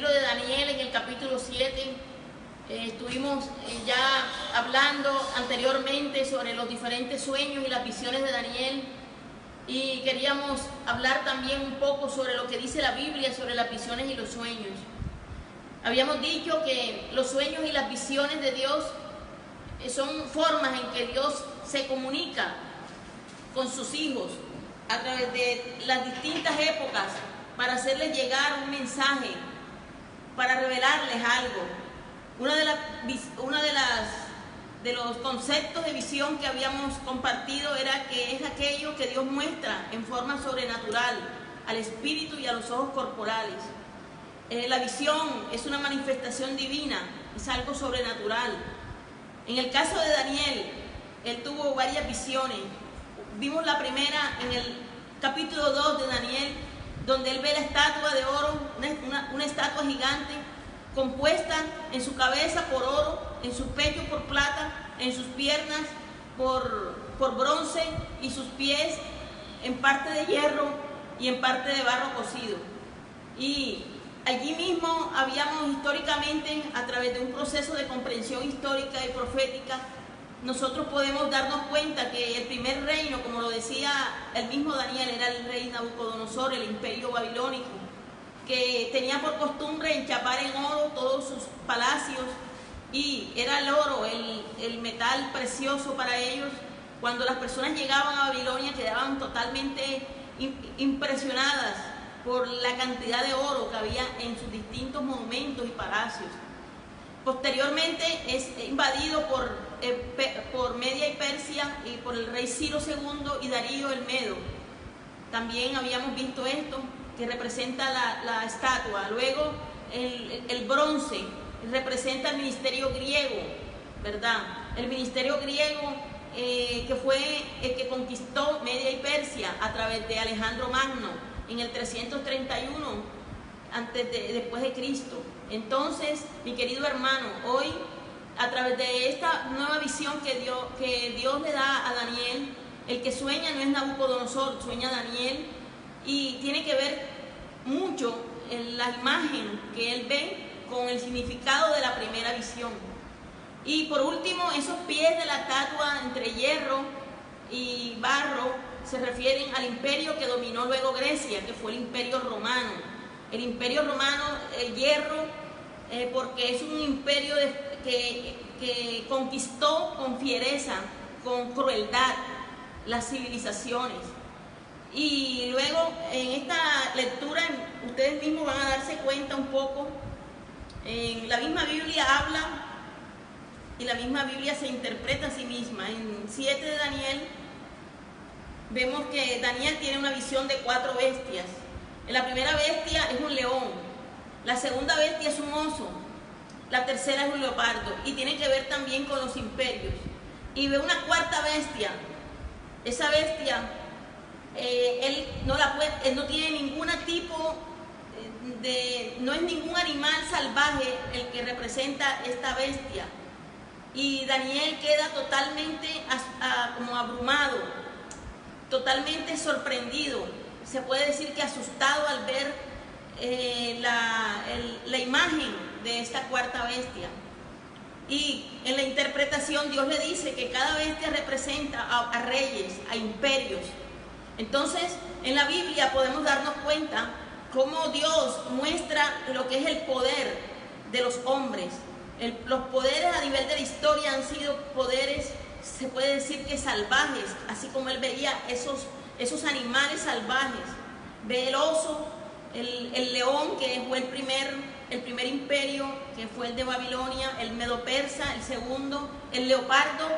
libro de Daniel, en el capítulo 7, estuvimos ya hablando anteriormente sobre los diferentes sueños y las visiones de Daniel, y queríamos hablar también un poco sobre lo que dice la Biblia sobre las visiones y los sueños. Habíamos dicho que los sueños y las visiones de Dios son formas en que Dios se comunica con sus hijos a través de las distintas épocas para hacerles llegar un mensaje, para revelarles algo. De los conceptos de visión que habíamos compartido era que es aquello que Dios muestra en forma sobrenatural al espíritu y a los ojos corporales. La visión es una manifestación divina, es algo sobrenatural. En el caso de Daniel, él tuvo varias visiones. Vimos la primera en el capítulo 2 de Daniel, donde él ve la estatua de oro, una estatua gigante, compuesta en su cabeza por oro, en su pecho por plata, en sus piernas por bronce y sus pies en parte de hierro y en parte de barro cocido. Y allí mismo habíamos históricamente, a través de un proceso de comprensión histórica y profética, nosotros podemos darnos cuenta que el primer reino, como lo decía el mismo Daniel, era el rey Nabucodonosor, el imperio babilónico, que tenía por costumbre enchapar en oro todos sus palacios, y era el oro, el metal precioso para ellos. Cuando las personas llegaban a Babilonia quedaban totalmente impresionadas por la cantidad de oro que había en sus distintos monumentos y palacios. Posteriormente es invadido por Media y Persia y por el rey Ciro II y Darío el Medo. También habíamos visto esto, que representa la estatua. Luego el bronce representa el ministerio griego, ¿verdad? El ministerio griego que fue el que conquistó Media y Persia a través de Alejandro Magno en el 331 después de Cristo. Entonces, mi querido hermano, hoy a través de esta nueva visión que Dios le da a Daniel, el que sueña no es Nabucodonosor, sueña Daniel, y tiene que ver mucho en la imagen que él ve con el significado de la primera visión. Y por último, esos pies de la estatua entre hierro y barro se refieren al imperio que dominó luego Grecia, que fue el imperio romano. El imperio romano, el hierro, porque es un imperio que conquistó con fiereza, con crueldad, las civilizaciones. Y luego en esta lectura ustedes mismos van a darse cuenta un poco. En la misma Biblia habla y la misma Biblia se interpreta a sí misma. En 7 de Daniel vemos que Daniel tiene una visión de 4 bestias. La primera bestia es un león, la segunda bestia es un oso, la tercera es un leopardo, y tiene que ver también con los imperios. Y ve una cuarta bestia. Esa bestia, él no tiene ningún tipo no es ningún animal salvaje el que representa esta bestia. Y Daniel queda totalmente como abrumado, totalmente sorprendido, se puede decir que asustado al ver la imagen de esta cuarta bestia. Y en la interpretación Dios le dice que cada bestia representa a reyes, a imperios. Entonces en la Biblia podemos darnos cuenta cómo Dios muestra lo que es el poder de los hombres. Los poderes a nivel de la historia han sido poderes, se puede decir que salvajes, así como él veía esos animales salvajes. Ve el oso, el león, que fue el primer imperio, que fue el de Babilonia, el medo-persa, el segundo, el leopardo,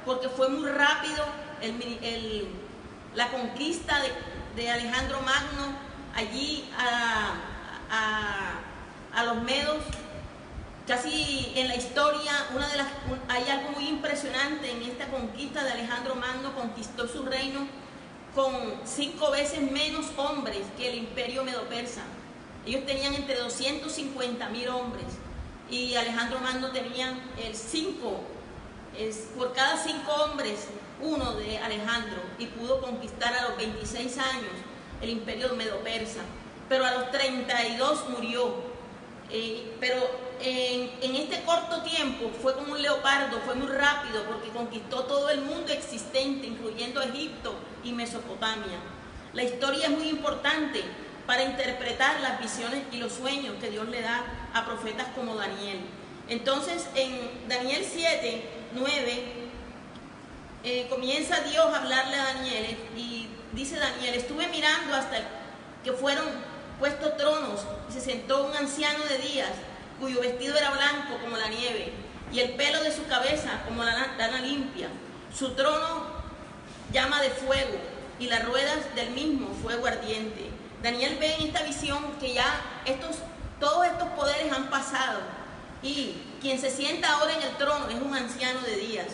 porque fue muy rápido la conquista de Alejandro Magno allí a los medos. Casi en la historia hay algo muy impresionante en esta conquista de Alejandro Magno. Conquistó su reino con 5 veces menos hombres que el imperio medo-persa. Ellos tenían entre 250.000 hombres y Alejandro Magno tenía por cada 5 hombres, uno de Alejandro, y pudo conquistar a los 26 años el imperio medo-persa. Pero a los 32 murió. pero en este corto tiempo fue como un leopardo, fue muy rápido porque conquistó todo el mundo existente, incluyendo Egipto y Mesopotamia. La historia es muy importante para interpretar las visiones y los sueños que Dios le da a profetas como Daniel. Entonces, en Daniel 7, 9, comienza Dios a hablarle a Daniel y dice Daniel: estuve mirando hasta que fueron puestos tronos y se sentó un anciano de días, cuyo vestido era blanco como la nieve y el pelo de su cabeza como la lana limpia. Su trono llama de fuego y las ruedas del mismo fuego ardiente. Daniel ve en esta visión que ya todos estos poderes han pasado y quien se sienta ahora en el trono es un anciano de días.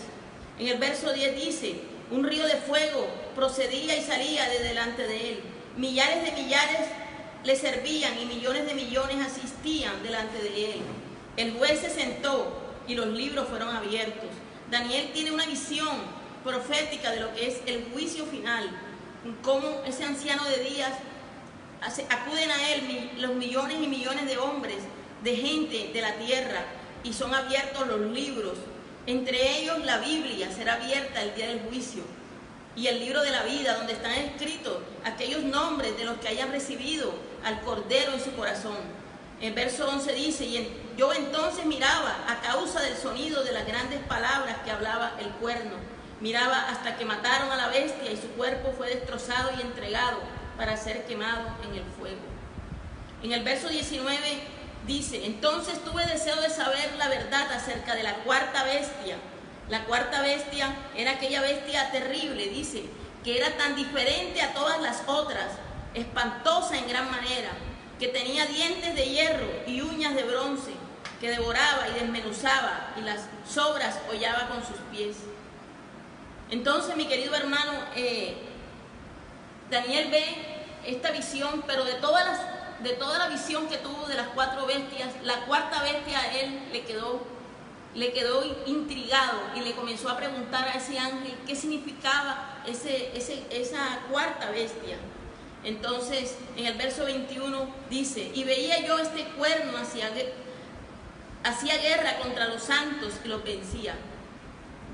En el verso 10 dice: un río de fuego procedía y salía de delante de él. Millares de millares le servían y millones de millones asistían delante de él. El juez se sentó y los libros fueron abiertos. Daniel tiene una visión profética de lo que es el juicio final, cómo ese anciano de días acuden a él los millones y millones de hombres, de gente de la tierra, y son abiertos los libros. Entre ellos la Biblia será abierta el día del juicio, y el libro de la vida, donde están escritos aquellos nombres de los que hayan recibido al Cordero en su corazón. En verso 11 dice: yo entonces miraba a causa del sonido de las grandes palabras que hablaba el cuerno. Miraba hasta que mataron a la bestia y su cuerpo fue destrozado y entregado para ser quemado en el fuego. En el verso 19 dice: entonces tuve deseo de saber la verdad acerca de la cuarta bestia. La cuarta bestia era aquella bestia terrible, dice, que era tan diferente a todas las otras, espantosa en gran manera, que tenía dientes de hierro y uñas de bronce, que devoraba y desmenuzaba y las sobras hollaba con sus pies. Entonces, mi querido hermano, Daniel ve esta visión, pero de toda la visión que tuvo de las cuatro bestias, la cuarta bestia a él le quedó intrigado y le comenzó a preguntar a ese ángel qué significaba esa cuarta bestia. Entonces, en el verso 21 dice: y veía yo este cuerno hacía guerra contra los santos y los vencía.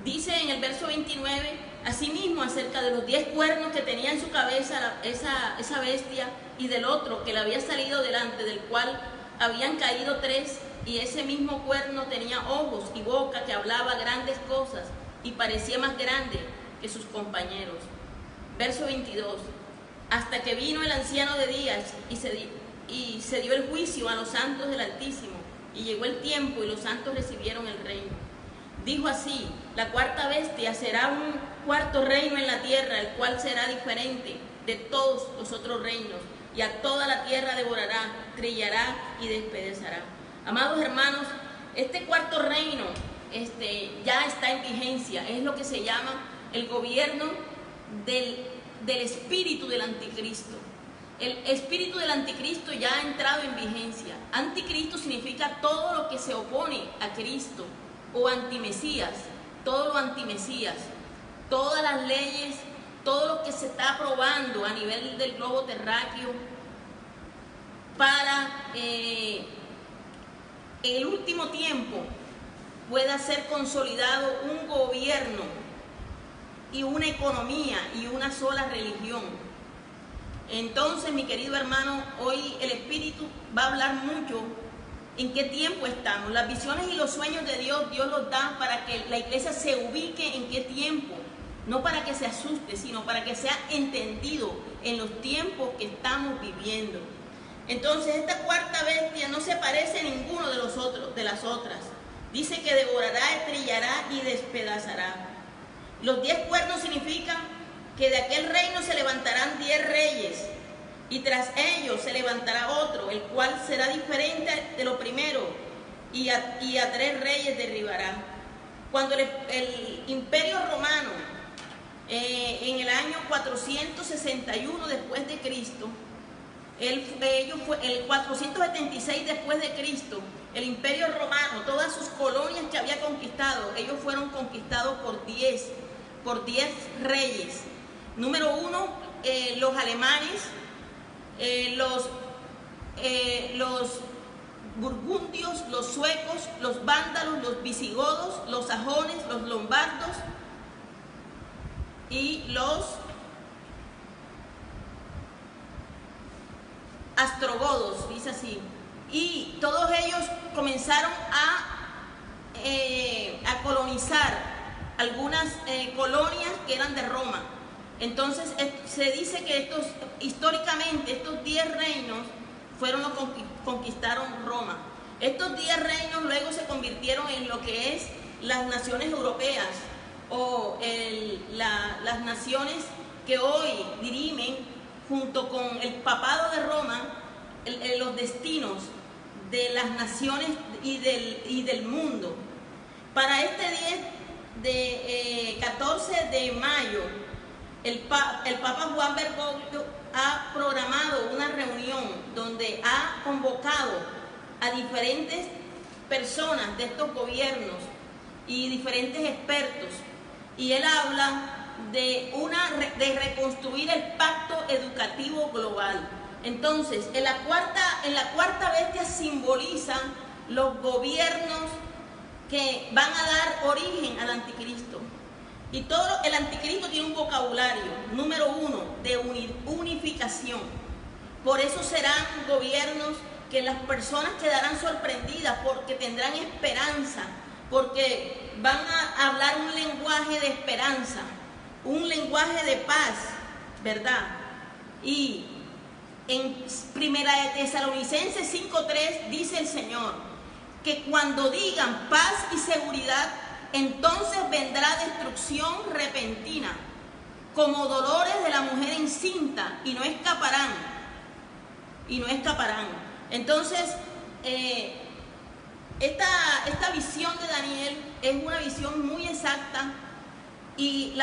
Dice en el verso 29, asimismo, acerca de los 10 cuernos que tenía en su cabeza esa bestia, y del otro que le había salido delante, del cual habían caído 3, y ese mismo cuerno tenía ojos y boca, que hablaba grandes cosas y parecía más grande que sus compañeros. Verso 22, hasta que vino el anciano de días y se dio el juicio a los santos del Altísimo, y llegó el tiempo y los santos recibieron el reino. Dijo así: la cuarta bestia será un cuarto reino en la tierra, el cual será diferente de todos los otros reinos, y a toda la tierra devorará, trillará y despedazará. Amados hermanos, este cuarto reino ya está en vigencia. Es lo que se llama el gobierno del espíritu del anticristo. El espíritu del anticristo ya ha entrado en vigencia. Anticristo significa todo lo que se opone a Cristo, o antimesías, todo lo antimesías, todas las leyes, todo lo que se está aprobando a nivel del globo terráqueo para el último tiempo pueda ser consolidado un gobierno y una economía y una sola religión. Entonces, mi querido hermano, hoy el Espíritu va a hablar mucho en qué tiempo estamos. Las visiones y los sueños de Dios los da para que la iglesia se ubique en qué tiempo, no para que se asuste, sino para que sea entendido en los tiempos que estamos viviendo. Entonces, esta cuarta bestia no se parece a ninguno de las otras. Dice que devorará, trillará y despedazará. Los 10 cuernos significan que de aquel reino se levantarán 10 reyes, y tras ellos se levantará otro, el cual será diferente de lo primero, y a 3 reyes derribará. Cuando el imperio romano, en el año 461 después de Cristo, el 476 después de Cristo, el imperio romano, todas sus colonias que había conquistado, ellos fueron conquistados por 10 reyes. Número 1, los alemanes, los burgundios, los suecos, los vándalos, los visigodos, los sajones, los lombardos y los astrogodos, dice así. Y todos ellos comenzaron a colonizar algunas colonias que eran de Roma. Entonces se dice que históricamente estos 10 reinos fueron los que conquistaron Roma. Estos 10 reinos luego se convirtieron en lo que es las naciones europeas o las naciones que hoy dirimen junto con el papado de Roma los destinos de las naciones y del mundo. Para este 14 de mayo, el Papa Juan Bergoglio ha programado una reunión donde ha convocado a diferentes personas de estos gobiernos y diferentes expertos, y él habla de reconstruir el pacto educativo global. Entonces, en la cuarta bestia simbolizan los gobiernos que van a dar origen al anticristo. Y el anticristo tiene un vocabulario, número 1, de unificación. Por eso serán gobiernos que las personas quedarán sorprendidas porque tendrán esperanza, porque van a hablar un lenguaje de esperanza, un lenguaje de paz, ¿verdad? Y en Primera de Tesalonicenses 5:3 dice el Señor que cuando digan paz y seguridad, entonces vendrá destrucción repentina, como dolores de la mujer encinta, y no escaparán. Entonces, esta visión de Daniel es una visión muy exacta y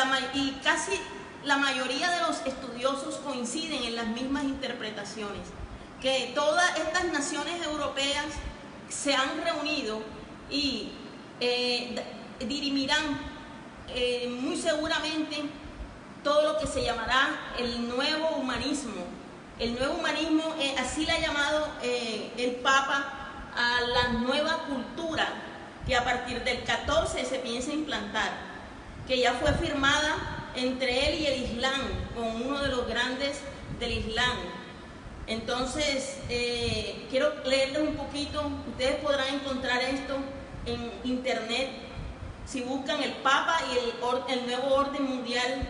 casi la mayoría de los estudiosos coinciden en las mismas interpretaciones, que todas estas naciones europeas se han reunido y dirimirán muy seguramente todo lo que se llamará el nuevo humanismo. El nuevo humanismo, así le ha llamado el Papa a la nueva cultura que a partir del 14 se piensa implantar, que ya fue firmada entre él y el Islam, con uno de los grandes del Islam. Entonces, quiero leerles un poquito. Ustedes podrán encontrar esto en internet si buscan el Papa y el nuevo orden mundial.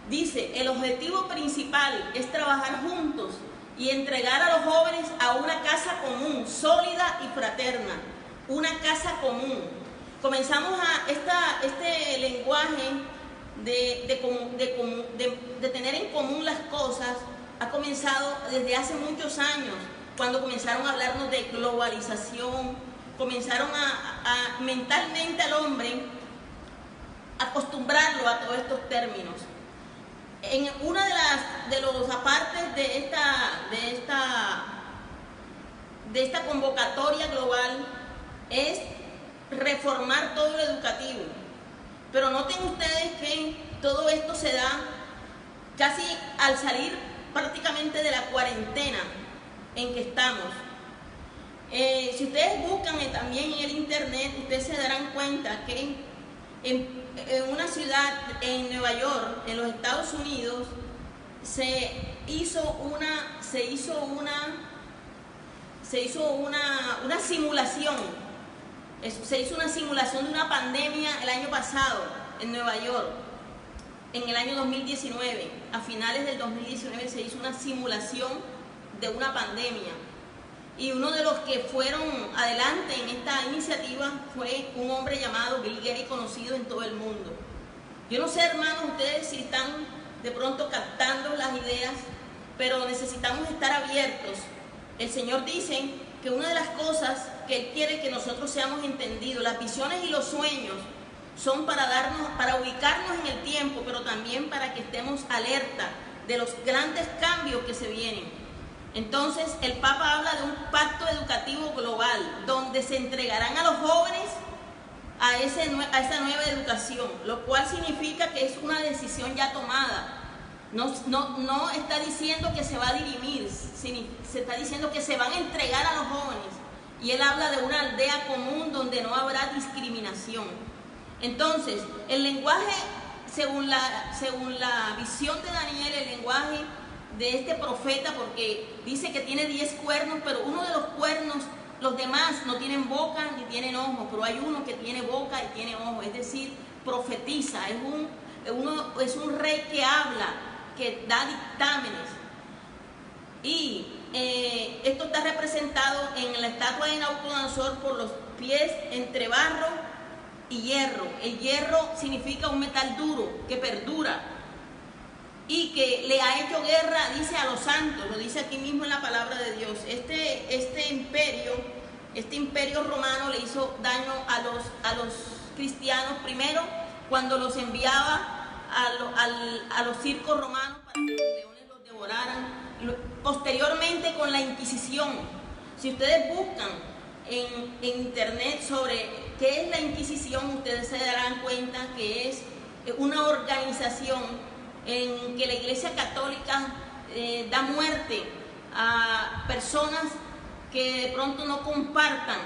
Dice: el objetivo principal es trabajar juntos y entregar a los jóvenes a una casa común, sólida y fraterna, una casa común. Comenzamos a este lenguaje de tener en común las cosas. Ha comenzado desde hace muchos años, cuando comenzaron a hablarnos de globalización, comenzaron a mentalmente al hombre acostumbrarlo a todos estos términos. En una de los apartes de esta convocatoria global es reformar todo lo educativo. Pero noten ustedes que todo esto se da casi al salir prácticamente de la cuarentena en que estamos. Si ustedes buscan también en el internet, ustedes se darán cuenta que en una ciudad en Nueva York, en los Estados Unidos, se hizo una simulación. Se hizo una simulación de una pandemia el año pasado en Nueva York, en el año 2019. A finales del 2019 se hizo una simulación de una pandemia. Y uno de los que fueron adelante en esta iniciativa fue un hombre llamado Bill Gates, conocido en todo el mundo. Yo no sé, hermanos, ustedes si están de pronto captando las ideas, pero necesitamos estar abiertos. El Señor dice que una de las cosas que Él quiere que nosotros seamos entendidos, las visiones y los sueños, son para ubicarnos en el tiempo, pero también para que estemos alerta de los grandes cambios que se vienen. Entonces, el Papa habla de un pacto educativo global, donde se entregarán a los jóvenes a esa nueva educación, lo cual significa que es una decisión ya tomada. No está diciendo que se va a dirimir, se está diciendo que se van a entregar a los jóvenes. y él habla de una aldea común donde no habrá discriminación. Entonces, el lenguaje, según la visión de Daniel, el lenguaje de este profeta, porque dice que tiene 10 cuernos, pero uno de los cuernos, los demás no tienen boca ni tienen ojos, pero hay uno que tiene boca y tiene ojos, es decir, profetiza, es un rey que habla, que da dictámenes. Y esto está representado en la estatua de Nabucodonosor por los pies entre barro y hierro. El hierro significa un metal duro que perdura y que le ha hecho guerra, dice, a los santos, lo dice aquí mismo en la palabra de Dios. Este imperio romano le hizo daño a los cristianos, primero cuando los enviaba a los circos romanos para que los leones los devoraran, posteriormente con la Inquisición. Si ustedes buscan en internet sobre qué es la Inquisición, ustedes se darán cuenta que es una organización en que la Iglesia Católica da muerte a personas que de pronto no compartan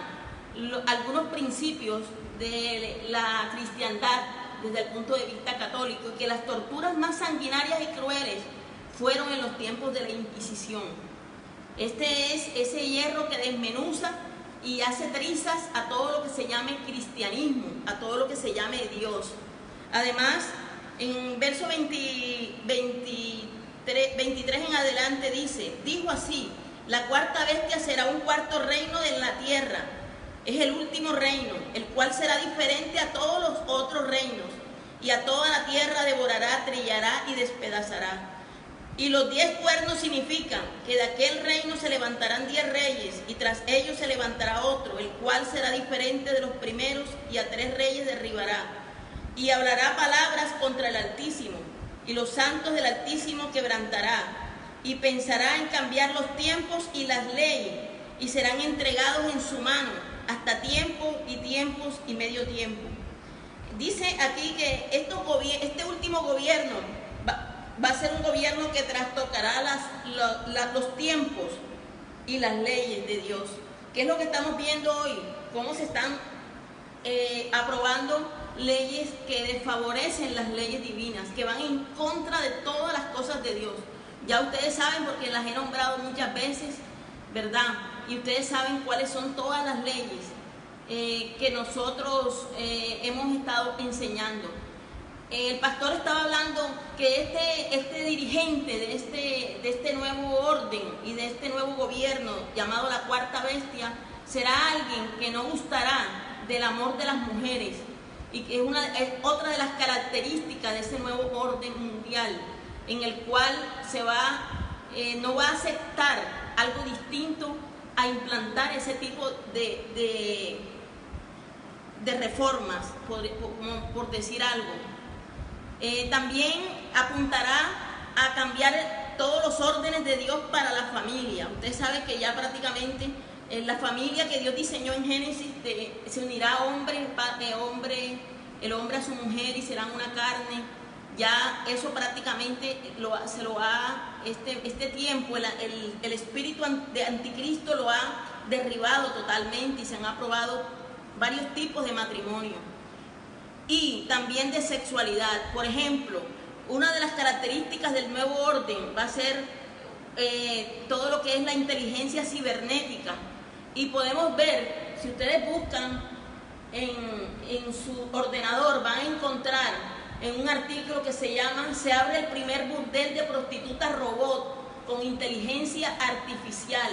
algunos principios de la cristiandad desde el punto de vista católico, y que las torturas más sanguinarias y crueles fueron en los tiempos de la Inquisición. Este es ese hierro que desmenuza y hace trizas a todo lo que se llame cristianismo, a todo lo que se llame Dios. Además, en verso 23 en adelante dice, dijo así, la cuarta bestia será un cuarto reino en la tierra, es el último reino, el cual será diferente a todos los otros reinos, y a toda la tierra devorará, trillará y despedazará. Y los 10 cuernos significan que de aquel reino se levantarán 10 reyes, y tras ellos se levantará otro, el cual será diferente de los primeros, y a 3 reyes derribará. Y hablará palabras contra el Altísimo, y los santos del Altísimo quebrantará, y pensará en cambiar los tiempos y las leyes, y serán entregados en su mano, hasta tiempos y medio tiempo. Dice aquí que este último gobierno va a ser un gobierno que trastocará los tiempos y las leyes de Dios. ¿Qué es lo que estamos viendo hoy? Cómo se están aprobando leyes que desfavorecen las leyes divinas, que van en contra de todas las cosas de Dios. Ya ustedes saben, porque las he nombrado muchas veces, ¿verdad? Y ustedes saben cuáles son todas las leyes que nosotros hemos estado enseñando. El pastor estaba hablando que este dirigente de este nuevo orden y de este nuevo gobierno llamado la cuarta bestia será alguien que no gustará del amor de las mujeres, y que es otra de las características de ese nuevo orden mundial, en el cual no va a aceptar algo distinto a implantar ese tipo de reformas, por decir algo. También apuntará a cambiar todos los órdenes de Dios para la familia. Usted sabe que ya prácticamente la familia que Dios diseñó en Génesis se unirá el hombre a su mujer y serán una carne. Ya eso prácticamente este tiempo, el espíritu de anticristo lo ha derribado totalmente, y se han aprobado varios tipos de matrimonio. Y también de sexualidad. Por ejemplo, una de las características del nuevo orden va a ser todo lo que es la inteligencia cibernética. Y podemos ver, si ustedes buscan en su ordenador, van a encontrar en un artículo que se llama "Se abre el primer burdel de prostitutas robot con inteligencia artificial".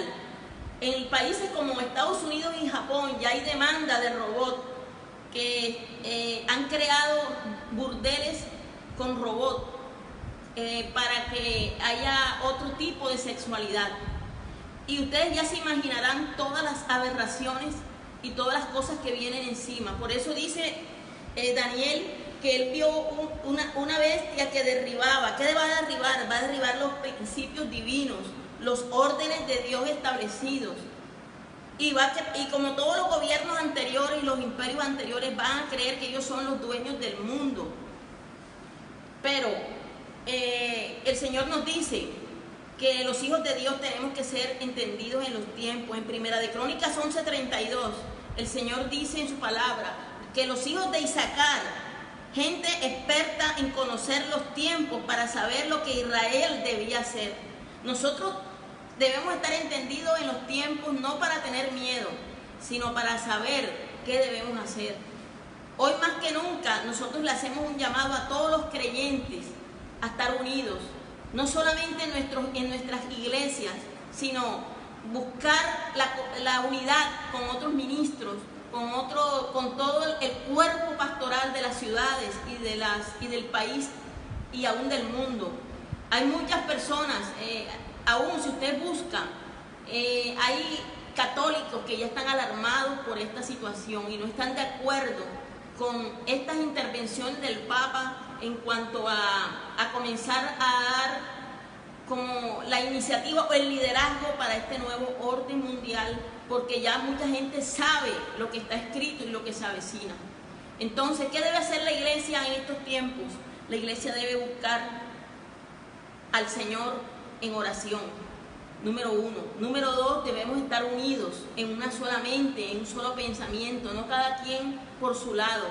En países como Estados Unidos y Japón ya hay demanda de robots que han creado burdeles con robots para que haya otro tipo de sexualidad. Y ustedes ya se imaginarán todas las aberraciones y todas las cosas que vienen encima. Por eso dice Daniel que él vio una bestia que derribaba. ¿Qué va a derribar? Va a derribar los principios divinos, los órdenes de Dios establecidos. Y como todos los gobiernos anteriores y los imperios anteriores van a creer que ellos son los dueños del mundo. Pero el Señor nos dice que los hijos de Dios tenemos que ser entendidos en los tiempos. En Primera de Crónicas 11:32, el Señor dice en su palabra que los hijos de Isaacar, gente experta en conocer los tiempos para saber lo que Israel debía hacer. Nosotros debemos estar entendidos en los tiempos no para tener miedo, sino para saber qué debemos hacer. Hoy más que nunca nosotros le hacemos un llamado a todos los creyentes a estar unidos, no solamente en nuestras iglesias, sino buscar la unidad con otros ministros, con todo el cuerpo pastoral de las ciudades y del país y aún del mundo. Hay muchas personas, aún si usted busca, hay católicos que ya están alarmados por esta situación y no están de acuerdo con estas intervenciones del Papa en cuanto a comenzar a dar como la iniciativa o el liderazgo para este nuevo orden mundial, porque ya mucha gente sabe lo que está escrito y lo que se avecina. Entonces, ¿qué debe hacer la iglesia en estos tiempos? La iglesia debe buscar al Señor en oración, número 1. Número 2, debemos estar unidos en una sola mente, en un solo pensamiento, no cada quien por su lado.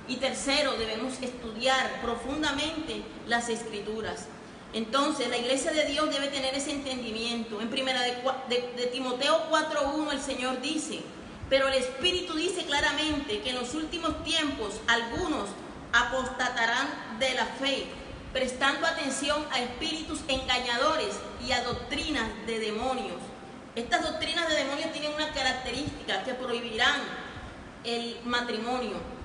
Y tercero, debemos estudiar profundamente las Escrituras. Entonces, la iglesia de Dios debe tener ese entendimiento. En Primera de Timoteo 4:1 el Señor dice: pero el Espíritu dice claramente que en los últimos tiempos algunos apostatarán de la fe, prestando atención a espíritus engañadores y a doctrinas de demonios. Estas doctrinas de demonios tienen una característica, que prohibirán el matrimonio.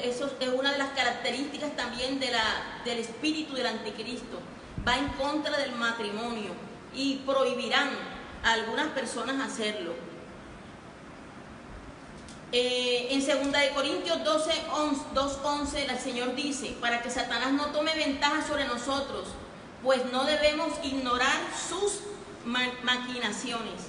Eso es una de las características también del espíritu del anticristo. Va en contra del matrimonio y prohibirán a algunas personas hacerlo. En 2 de Corintios 2:11 el Señor dice: para que Satanás no tome ventaja sobre nosotros, pues no debemos ignorar sus maquinaciones.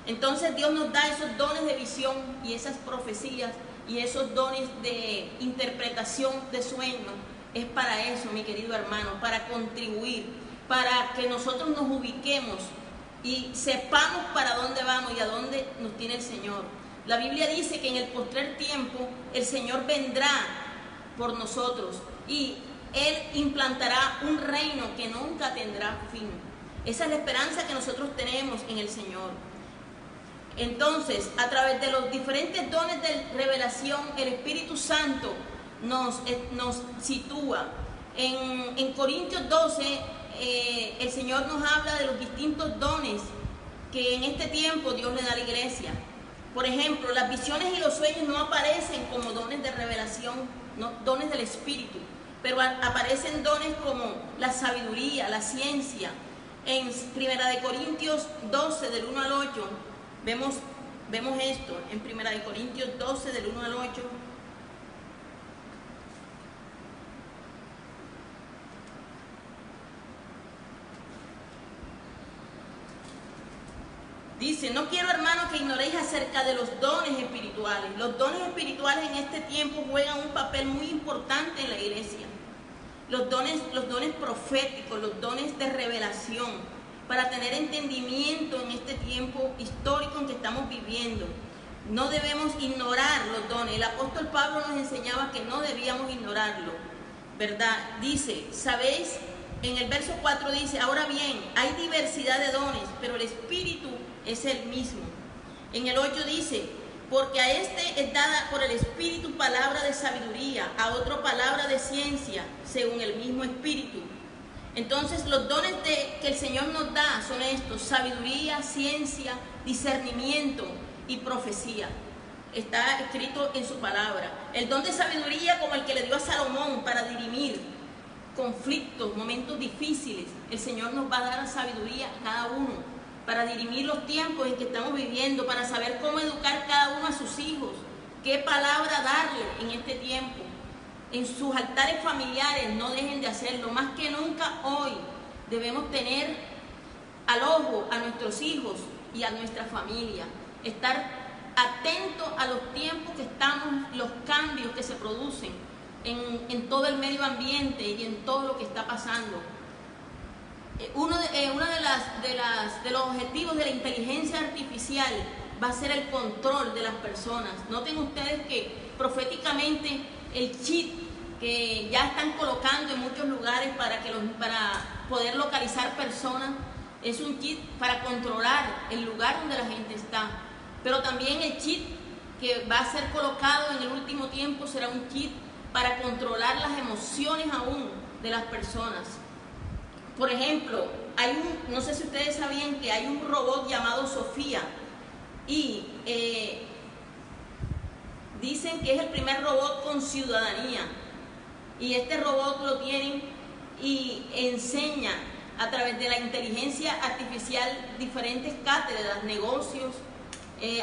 Entonces Dios nos da esos dones de visión y esas profecías y esos dones de interpretación de sueños. Es para eso, mi querido hermano, para contribuir, para que nosotros nos ubiquemos y sepamos para dónde vamos y a dónde nos tiene el Señor. La Biblia dice que en el postrer tiempo el Señor vendrá por nosotros y Él implantará un reino que nunca tendrá fin. Esa es la esperanza que nosotros tenemos en el Señor. Entonces, a través de los diferentes dones de revelación, el Espíritu Santo nos sitúa. En Corintios 12, el Señor nos habla de los distintos dones que en este tiempo Dios le da a la iglesia. Por ejemplo, las visiones y los sueños no aparecen como dones de revelación, no, dones del Espíritu, pero aparecen dones como la sabiduría, la ciencia. En 1 de Corintios 12, del 1 al 8, vemos esto, en 1 de Corintios 12, del 1 al 8. Dice: no quiero, hermanos, que ignoréis acerca de los dones espirituales. Los dones espirituales en este tiempo juegan un papel muy importante en la iglesia. Los dones proféticos, los dones de revelación, para tener entendimiento en este tiempo histórico en que estamos viviendo. No debemos ignorar los dones. El apóstol Pablo nos enseñaba que no debíamos ignorarlo, ¿verdad? Dice, ¿sabéis? En el verso 4 dice: ahora bien, hay diversidad de dones, pero el Espíritu es el mismo. En el 8 dice: porque a este es dada por el Espíritu palabra de sabiduría, a otro palabra de ciencia, según el mismo Espíritu. Entonces, los dones que el Señor nos da son estos: sabiduría, ciencia, discernimiento y profecía. Está escrito en su palabra. El don de sabiduría, como el que le dio a Salomón para dirimir conflictos, momentos difíciles. El Señor nos va a dar la sabiduría a cada uno para dirimir los tiempos en que estamos viviendo, para saber cómo educar cada uno a sus hijos, qué palabra darle en este tiempo. En sus altares familiares no dejen de hacerlo. Más que nunca hoy debemos tener al ojo a nuestros hijos y a nuestra familia, estar atentos a los tiempos que estamos, los cambios que se producen en todo el medio ambiente y en todo lo que está pasando. Uno de los objetivos de la inteligencia artificial va a ser el control de las personas. Noten ustedes que proféticamente el chip que ya están colocando en muchos lugares para poder localizar personas es un chip para controlar el lugar donde la gente está. Pero también el chip que va a ser colocado en el último tiempo será un chip para controlar las emociones aún de las personas. Por ejemplo, no sé si ustedes sabían que hay un robot llamado Sofía y dicen que es el primer robot con ciudadanía, y este robot lo tienen y enseña a través de la inteligencia artificial diferentes cátedras, negocios,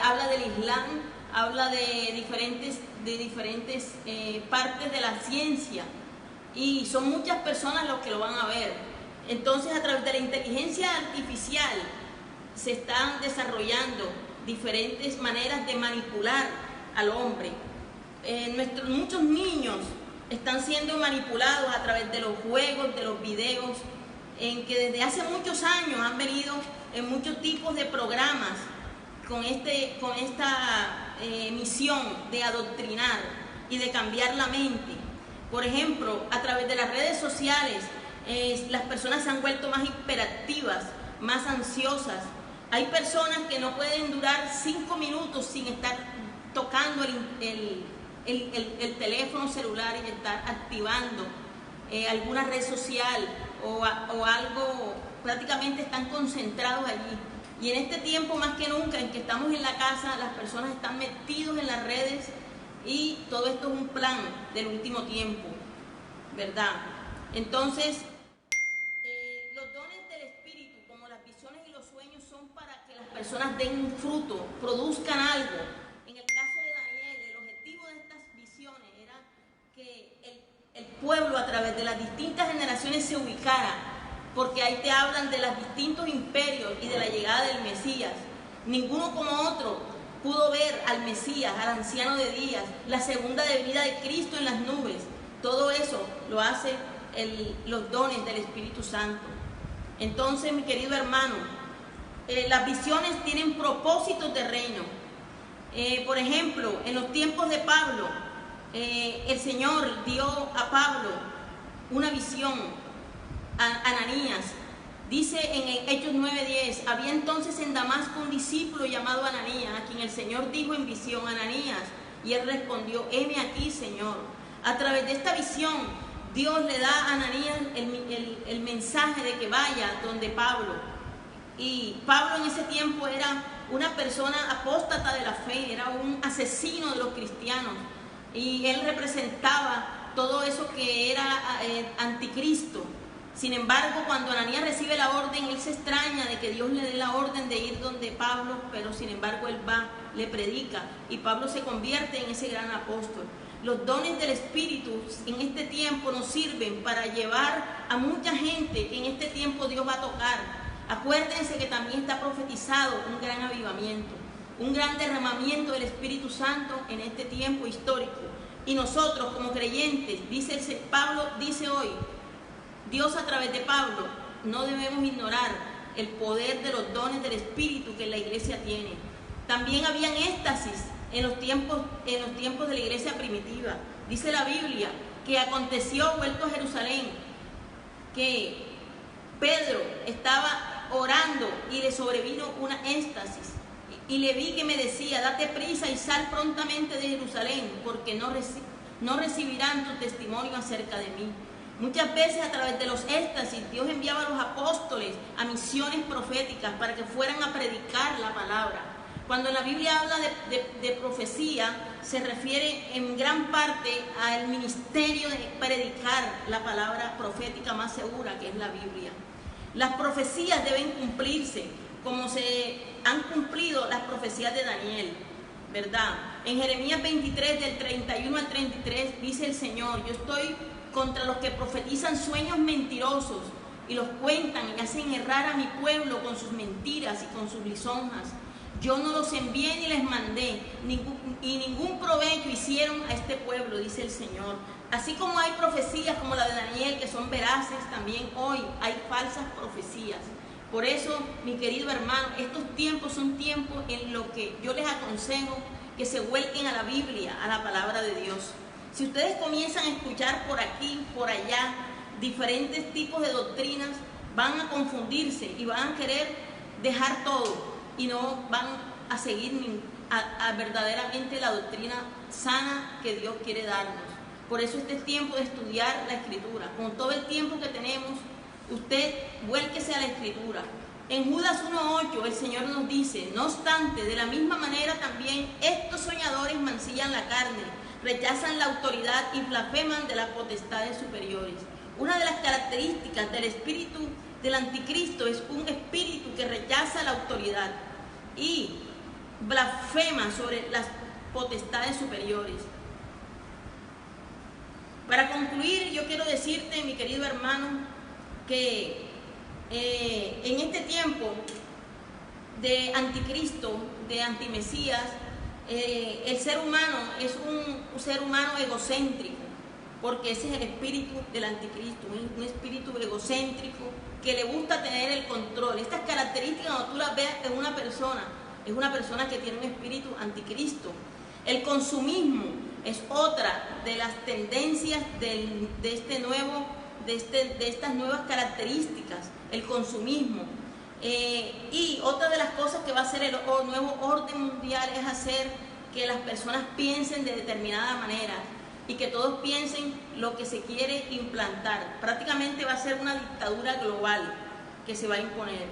habla del Islam, habla de diferentes partes de la ciencia, y son muchas personas los que lo van a ver. Entonces, a través de la inteligencia artificial se están desarrollando diferentes maneras de manipular al hombre. Muchos niños están siendo manipulados a través de los juegos, de los videos, en que desde hace muchos años han venido en muchos tipos de programas con esta misión de adoctrinar y de cambiar la mente. Por ejemplo, a través de las redes sociales, las personas se han vuelto más hiperactivas, más ansiosas. Hay personas que no pueden durar 5 minutos sin estar tocando el teléfono celular y estar activando alguna red social o algo. Prácticamente están concentrados allí. Y en este tiempo más que nunca en que estamos en la casa, las personas están metidos en las redes, y todo esto es un plan del último tiempo, ¿verdad? Entonces, los dones del Espíritu, como las visiones y los sueños, son para que las personas den un fruto, produzcan algo. En el caso de Daniel, el objetivo de estas visiones era que el pueblo a través de las distintas generaciones se ubicara, porque ahí te hablan de los distintos imperios y de la llegada del Mesías. Ninguno como otro pudo ver al Mesías, al anciano de días, la segunda venida de Cristo en las nubes. Todo eso lo hace los dones del Espíritu Santo. Entonces, mi querido hermano, las visiones tienen propósitos de reino. Por ejemplo, en los tiempos de Pablo, el Señor dio a Pablo una visión, a Ananías. Dice en Hechos 9:10, había entonces en Damasco un discípulo llamado Ananías, a quien el Señor dijo en visión: Ananías. Y él respondió: heme aquí, Señor. A través de esta visión, Dios le da a Ananías el mensaje de que vaya donde Pablo. Y Pablo en ese tiempo era una persona apóstata de la fe, era un asesino de los cristianos, y él representaba todo eso que era anticristo. Sin embargo, cuando Ananías recibe la orden, él se extraña de que Dios le dé la orden de ir donde Pablo, pero sin embargo él va, le predica, y Pablo se convierte en ese gran apóstol. Los dones del Espíritu en este tiempo nos sirven para llevar a mucha gente que en este tiempo Dios va a tocar. Acuérdense que también está profetizado un gran avivamiento, un gran derramamiento del Espíritu Santo en este tiempo histórico. Y nosotros como creyentes, Pablo dice hoy, Dios a través de Pablo, no debemos ignorar el poder de los dones del Espíritu que la iglesia tiene. También habían éxtasis en los tiempos de la iglesia primitiva. Dice la Biblia que aconteció, vuelto a Jerusalén, que Pedro estaba orando y le sobrevino una éxtasis, y le vi que me decía: date prisa y sal prontamente de Jerusalén, porque no recibirán tu testimonio acerca de mí. Muchas veces a través de los éxtasis Dios enviaba a los apóstoles a misiones proféticas para que fueran a predicar la palabra. Cuando la Biblia habla de profecía, se refiere en gran parte al ministerio de predicar la palabra profética más segura, que es la Biblia. Las profecías deben cumplirse como se han cumplido las profecías de Daniel, ¿verdad? En Jeremías 23, del 31 al 33, dice el Señor: yo estoy contra los que profetizan sueños mentirosos y los cuentan y hacen errar a mi pueblo con sus mentiras y con sus lisonjas. Yo no los envié ni les mandé, ningún provecho hicieron a este pueblo, dice el Señor. Así como hay profecías como la de Daniel que son veraces, también hoy hay falsas profecías. Por eso, mi querido hermano, estos tiempos son tiempos en los que yo les aconsejo que se vuelquen a la Biblia, a la palabra de Dios. Si ustedes comienzan a escuchar por aquí, por allá, diferentes tipos de doctrinas, van a confundirse y van a querer dejar todo y no van a seguir verdaderamente la doctrina sana que Dios quiere darnos. Por eso este es tiempo de estudiar la Escritura. Con todo el tiempo que tenemos, usted vuélquese a la Escritura. En Judas 1:8 el Señor nos dice: no obstante, de la misma manera también estos soñadores mancillan la carne, rechazan la autoridad y blasfeman de las potestades superiores. Una de las características del espíritu del anticristo es un espíritu que rechaza la autoridad y blasfema sobre las potestades superiores. Para concluir, yo quiero decirte, mi querido hermano, que en este tiempo de anticristo, de antimesías, el ser humano es un ser humano egocéntrico, porque ese es el espíritu del anticristo, un espíritu egocéntrico que le gusta tener el control. Estas características, cuando tú las veas en una persona, es una persona que tiene un espíritu anticristo. El consumismo es otra de las tendencias de estas nuevas características, el consumismo. Y otra de las cosas que va a hacer el nuevo orden mundial es hacer que las personas piensen de determinada manera y que todos piensen lo que se quiere implantar. Prácticamente va a ser una dictadura global que se va a imponer.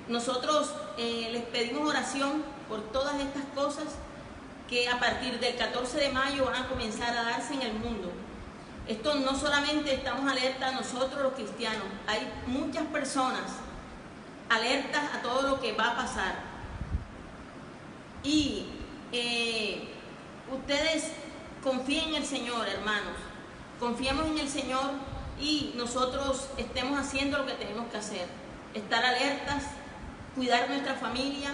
Nosotros les pedimos oración por todas estas cosas que a partir del 14 de mayo van a comenzar a darse en el mundo. Esto no solamente estamos alertas nosotros los cristianos, hay muchas personas alertas a todo lo que va a pasar. Y ustedes confíen en el Señor, hermanos, confiemos en el Señor y nosotros estemos haciendo lo que tenemos que hacer, estar alertas, cuidar nuestra familia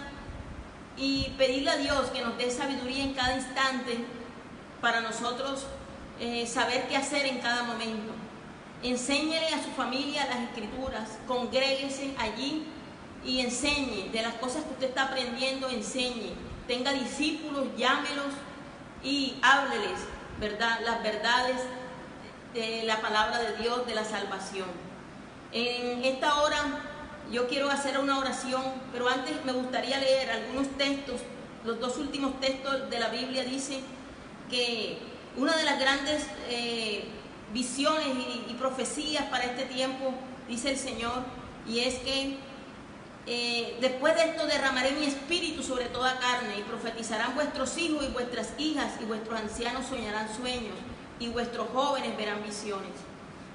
y pedirle a Dios que nos dé sabiduría en cada instante para nosotros saber qué hacer en cada momento. Enséñele a su familia las Escrituras, congréguese allí y enseñe de las cosas que usted está aprendiendo, enseñe, tenga discípulos, llámelos y hábleles, ¿verdad?, las verdades de la palabra de Dios, de la salvación. En esta hora yo quiero hacer una oración, pero antes me gustaría leer algunos textos. Los dos últimos textos de la Biblia dicen que una de las grandes visiones y profecías para este tiempo, dice el Señor, y es que después de esto derramaré mi espíritu sobre toda carne y profetizarán vuestros hijos y vuestras hijas y vuestros ancianos soñarán sueños y vuestros jóvenes verán visiones.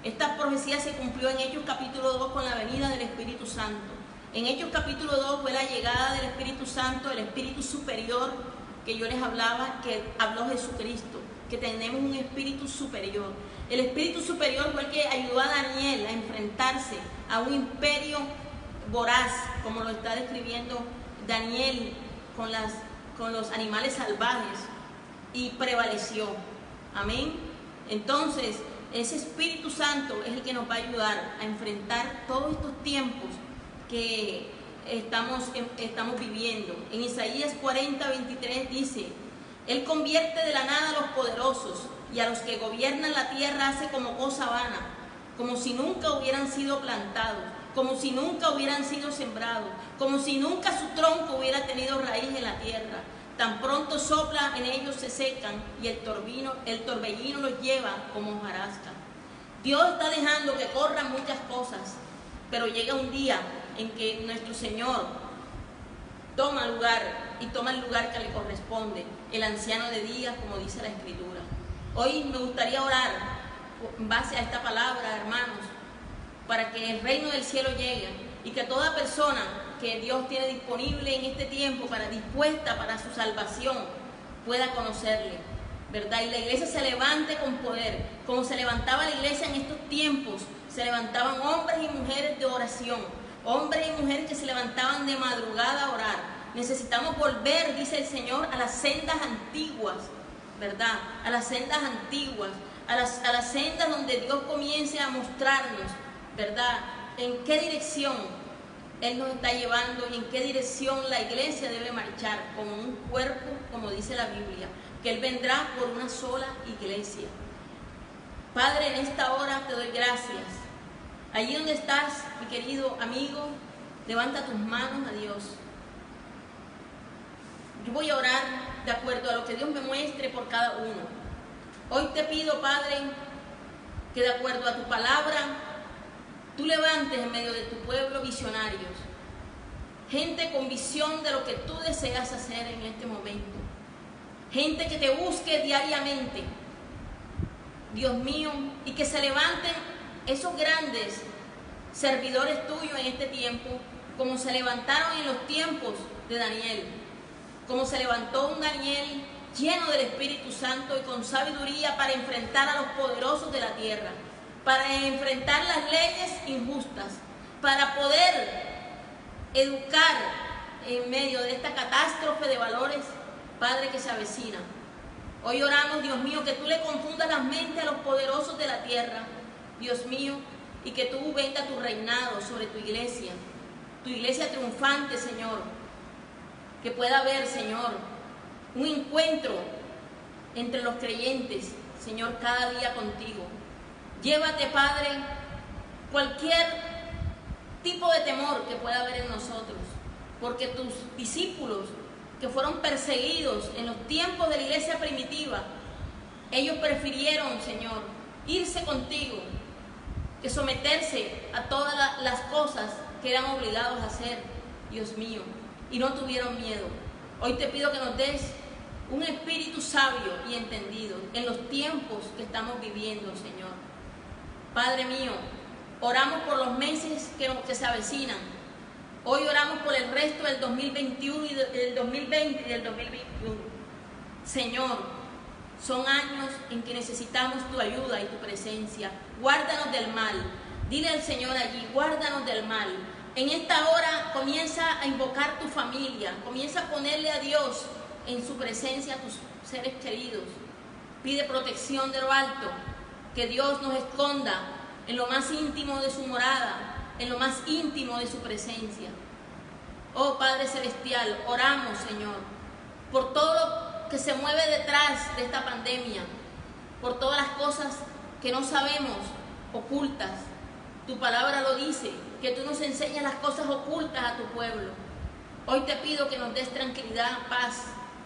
Esta profecía se cumplió en Hechos capítulo 2 con la venida del Espíritu Santo. En Hechos capítulo 2 fue la llegada del Espíritu Santo, el Espíritu superior que yo les hablaba, que habló Jesucristo, que tenemos un Espíritu superior. El Espíritu superior fue el que ayudó a Daniel a enfrentarse a un imperio voraz, como lo está describiendo Daniel con los animales salvajes, y prevaleció. Amén. Entonces, ese Espíritu Santo es el que nos va a ayudar a enfrentar todos estos tiempos que estamos viviendo. En Isaías 40:23 dice: Él convierte de la nada a los poderosos y a los que gobiernan la tierra hace como cosa vana, como si nunca hubieran sido plantados, como si nunca hubieran sido sembrados, como si nunca su tronco hubiera tenido raíz en la tierra. Tan pronto sopla, en ellos se secan y el torbellino los lleva como hojarasca. Dios está dejando que corran muchas cosas, pero llega un día en que nuestro Señor toma el lugar que le corresponde, el anciano de días, como dice la Escritura. Hoy me gustaría orar en base a esta palabra, hermanos, para que el reino del cielo llegue y que toda persona que Dios tiene disponible en este tiempo, dispuesta para su salvación, pueda conocerle, ¿verdad? Y la iglesia se levante con poder, como se levantaba la iglesia en estos tiempos. Se levantaban hombres y mujeres de oración, hombres y mujeres que se levantaban de madrugada a orar. Necesitamos volver, dice el Señor, a las sendas antiguas, ¿verdad? A las sendas antiguas, a las sendas donde Dios comience a mostrarnos, ¿verdad? En qué dirección Él nos está llevando y en qué dirección la iglesia debe marchar como un cuerpo, como dice la Biblia, que Él vendrá por una sola iglesia. Padre, en esta hora te doy gracias. Allí donde estás, mi querido amigo, levanta tus manos a Dios. Yo voy a orar de acuerdo a lo que Dios me muestre por cada uno. Hoy te pido, Padre, que de acuerdo a tu palabra, tú levantes en medio de tu pueblo visionarios, gente con visión de lo que tú deseas hacer en este momento, gente que te busque diariamente, Dios mío, y que se levanten esos grandes servidores tuyos en este tiempo, como se levantaron en los tiempos de Daniel, como se levantó un Daniel lleno del Espíritu Santo y con sabiduría para enfrentar a los poderosos de la tierra, para enfrentar las leyes injustas, para poder educar en medio de esta catástrofe de valores, Padre, que se avecina. Hoy oramos, Dios mío, que tú le confundas las mentes a los poderosos de la tierra, Dios mío, y que tú venga tu reinado sobre tu iglesia triunfante, Señor, que pueda haber, Señor, un encuentro entre los creyentes, Señor, cada día contigo. Llévate, Padre, cualquier tipo de temor que pueda haber en nosotros, porque tus discípulos que fueron perseguidos en los tiempos de la iglesia primitiva, ellos prefirieron, Señor, irse contigo que someterse a todas las cosas que eran obligados a hacer, Dios mío, y no tuvieron miedo. Hoy te pido que nos des un espíritu sabio y entendido en los tiempos que estamos viviendo, Señor. Padre mío, oramos por los meses que se avecinan. Hoy oramos por el resto del 2021 y del 2020 y del 2021. Señor, son años en que necesitamos tu ayuda y tu presencia. Guárdanos del mal. Dile al Señor allí, guárdanos del mal. En esta hora comienza a invocar tu familia. Comienza a ponerle a Dios en su presencia a tus seres queridos. Pide protección de lo alto. Que Dios nos esconda en lo más íntimo de su morada, en lo más íntimo de su presencia. Oh Padre Celestial, oramos, Señor, por todo lo que se mueve detrás de esta pandemia, por todas las cosas que no sabemos, ocultas. Tu palabra lo dice, que tú nos enseñas las cosas ocultas a tu pueblo. Hoy te pido que nos des tranquilidad, paz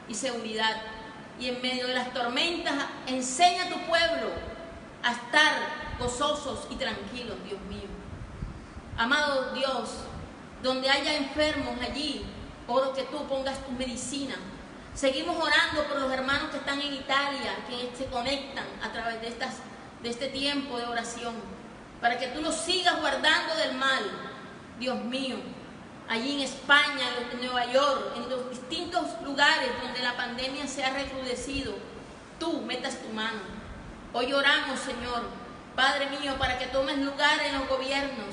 y seguridad. Y en medio de las tormentas, enseña a tu pueblo a estar gozosos y tranquilos, Dios mío. Amado Dios, donde haya enfermos allí, oro que tú pongas tu medicina. Seguimos orando por los hermanos que están en Italia, que se conectan a través de este tiempo de oración, para que tú los sigas guardando del mal, Dios mío. Allí en España, en Nueva York, en los distintos lugares donde la pandemia se ha recrudecido, tú metas tu mano. Hoy oramos, Señor, Padre mío, para que tomes lugar en los gobiernos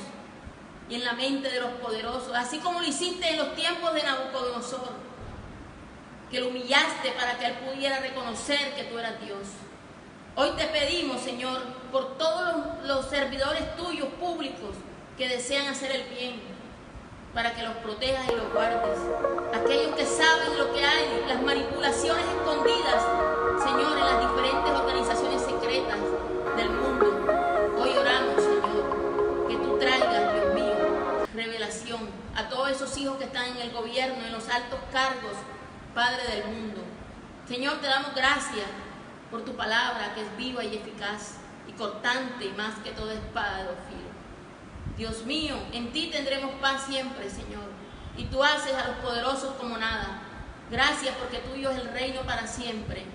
y en la mente de los poderosos, así como lo hiciste en los tiempos de Nabucodonosor, que lo humillaste para que él pudiera reconocer que tú eras Dios. Hoy te pedimos, Señor, por todos los servidores tuyos públicos que desean hacer el bien, para que los protejas y los guardes. Aquellos que saben lo que hay, las manipulaciones escondidas, Señor, en las diferentes organizaciones secretas del mundo. Hoy oramos, Señor, que tú traigas, Dios mío, revelación a todos esos hijos que están en el gobierno, en los altos cargos, Padre del mundo. Señor, te damos gracias por tu palabra que es viva y eficaz y cortante más que toda espada de filo. Dios mío, en ti tendremos paz siempre, Señor, y tú haces a los poderosos como nada. Gracias porque tuyo es el reino para siempre.